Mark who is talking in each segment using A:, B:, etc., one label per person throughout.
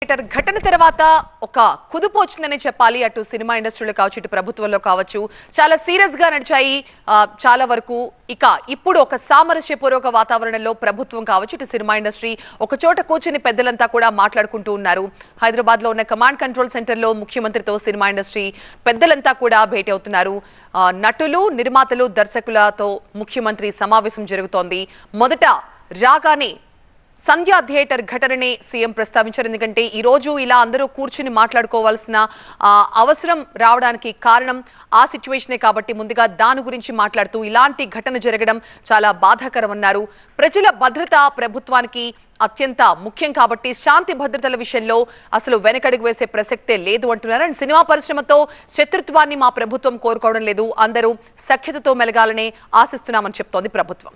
A: Theatre ఘటన తర్వాత ఒక కుదుపు వచ్చిందని చెప్పాలి. అటు సినిమా ఇండస్ట్రీలో కావచ్చు, ఇటు ప్రభుత్వంలో కావచ్చు, చాలా సీరియస్ గా నడిచాయి చాలా వరకు. ఇక ఇప్పుడు ఒక సామరస్యపూర్వక వాతావరణంలో ప్రభుత్వం కావచ్చు, ఇటు సినిమా ఇండస్ట్రీ ఒక చోట కూర్చుని పెద్దలంతా కూడా మాట్లాడుకుంటూ ఉన్నారు. హైదరాబాద్ లో ఉన్న కమాండ్ కంట్రోల్ సెంటర్ లో ముఖ్యమంత్రితో సినిమా ఇండస్ట్రీ పెద్దలంతా కూడా భేటీ అవుతున్నారు. నటులు, నిర్మాతలు, దర్శకులతో ముఖ్యమంత్రి సమావేశం జరుగుతోంది. మొదట రాగానే సంధ్యా థియేటర్ ఘటననే సీఎం ప్రస్తావించారు. ఎందుకంటే ఈ రోజు ఇలా అందరూ కూర్చుని మాట్లాడుకోవాల్సిన అవసరం రావడానికి కారణం ఆ సిచ్యువేషనే కాబట్టి ముందుగా దాని గురించి మాట్లాడుతూ ఇలాంటి ఘటన జరగడం చాలా బాధాకరమన్నారు. ప్రజల భద్రత ప్రభుత్వానికి అత్యంత ముఖ్యం కాబట్టి శాంతి భద్రతల విషయంలో అసలు వెనకడుగు వేసే ప్రసక్తే లేదు అంటున్నారు. అండ్ సినిమా పరిశ్రమతో శత్రుత్వాన్ని మా ప్రభుత్వం కోరుకోవడం లేదు, అందరూ సఖ్యతతో మెలగాలనే ఆశిస్తున్నామని చెప్తోంది ప్రభుత్వం.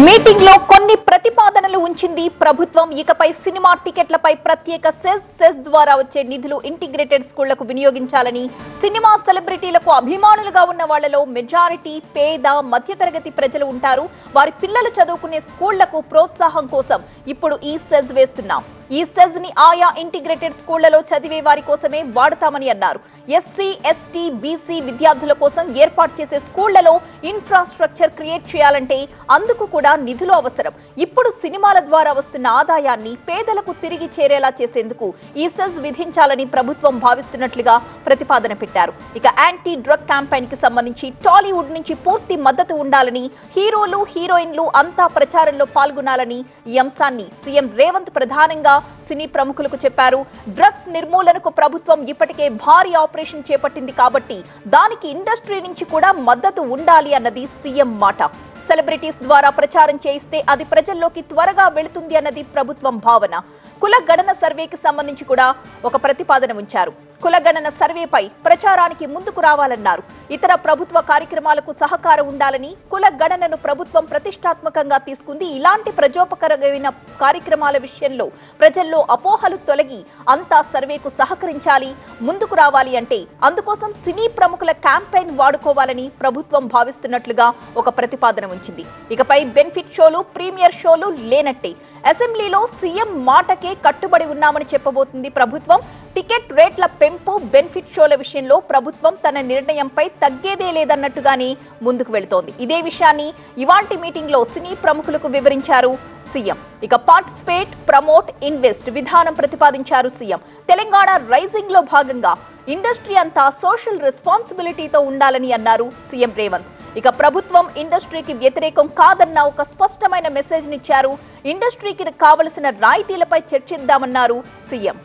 B: మీటింగ్ లో కొన్ని ప్రతిపాదనలు ఉంచింది ప్రభుత్వం. ఇకపై సినిమా టికెట్లపై ప్రత్యేక సెస్ ద్వారా వచ్చే నిధులు ఇంటిగ్రేటెడ్ స్కూళ్లకు వినియోగించాలని, సినిమా సెలబ్రిటీలకు అభిమానులుగా ఉన్న వాళ్లలో మెజారిటీ పేద మధ్యతరగతి ప్రజలు ఉంటారు. వారి పిల్లలు చదువుకునే స్కూళ్లకు ప్రోత్సాహం కోసం ఇప్పుడు ఈ సెస్ వేస్తున్నాం. ఈ సెజ్ ని ఆయా ఇంటిగ్రేటెడ్ స్కూళ్లలో చదివే వారి కోసమే వాడతామని అన్నారు. ఎస్సీ, ఎస్టీ, బీసీ విద్యార్థుల కోసం ఏర్పాటు చేసే స్కూళ్లలో ఇన్ఫ్రాస్ట్రక్చర్ క్రియేట్ చేయాలంటే అందుకు కూడా నిధులు అవసరం. ఇప్పుడు సినిమాల ద్వారా వస్తున్న ఆదాయాన్ని పేదలకు తిరిగి చేరేలా చేసేందుకు ఈ సెజ్ విధించాలని ప్రభుత్వం భావిస్తున్నట్లుగా ప్రతిపాదన పెట్టారు. ఇక యాంటీ డ్రగ్ క్యాంపెయిన్ కి సంబంధించి టాలీవుడ్ నుంచి పూర్తి మద్దతు ఉండాలని, హీరోలు, హీరోయిన్లు అంతా ప్రచారంలో పాల్గొనాలని ఈ అంశాన్ని సీఎం రేవంత్ ప్రధానంగా సినీ ప్రముఖులకు చెప్పారు. డ్రగ్స్ నిర్మూలనకు ప్రభుత్వం ఇప్పటికే భారీ ఆపరేషన్ చేపట్టింది కాబట్టి దానికి ఇండస్ట్రీ నుంచి కూడా మద్దతు ఉండాలి అన్నది సీఎం మాట. సెలబ్రిటీస్ ద్వారా ప్రచారం చేయిస్తే అది ప్రజల్లోకి త్వరగా వెళుతుంది అన్నది ప్రభుత్వం భావన. కుల గణన సర్వేకి సంబంధించి కూడా ఒక ప్రతిపాదన ఉంచారు. కులగణన సర్వేపై ప్రచారానికి ముందుకు రావాలన్నారు. ఇతర ప్రభుత్వ కార్యక్రమాలకు సహకారం ఉండాలని, కుల గణనను ప్రభుత్వం ప్రతిష్టాత్మకంగా తీసుకుంది. ఇలాంటి ప్రజోపకరమైన కార్యక్రమాల విషయంలో ప్రజల్లో అపోహలు తొలగి అంతా సర్వేకు సహకరించాలి, ముందుకు రావాలి అంటే అందుకోసం సినీ ప్రముఖుల క్యాంపెయిన్ వాడుకోవాలని ప్రభుత్వం భావిస్తున్నట్లుగా ఒక ప్రతిపాదన ఉంచింది. ఇకపై బెనిఫిట్ షోలు, ప్రీమియర్ షోలు లేనట్టే. అసెంబ్లీలో సీఎం మాటకే కట్టుబడి ఉన్నామని చెప్పబోతుంది ప్రభుత్వం. టికెట్ రేట్ల పెంపు, బెనిఫిట్ షోల విషయంలో ప్రభుత్వం తన నిర్ణయంపై తగ్గేదే లేదన్నట్టుగానే ముందుకు వెళుతోంది. ఇదే విషయాన్ని ఇవాల్టి మీటింగ్ లో సినీ ప్రముఖులకు వివరించారు సీఎం. ఇక పార్టిసిపేట్, ప్రమోట్, ఇన్వెస్ట్ విధానం ప్రతిపాదించారు సీఎం. తెలంగాణ రైజింగ్ లో భాగంగా ఇండస్ట్రీ అంతా సోషల్ రెస్పాన్సిబిలిటీతో ఉండాలని అన్నారు సీఎం రేవంత్. ఇక ప్రభుత్వం ఇండస్ట్రీకి వ్యతిరేకం కాదన్న ఒక స్పష్టమైన మెసేజ్ నిచ్చారు. ఇండస్ట్రీకి కావలసిన రాయితీలపై చర్చిద్దామన్నారు సీఎం.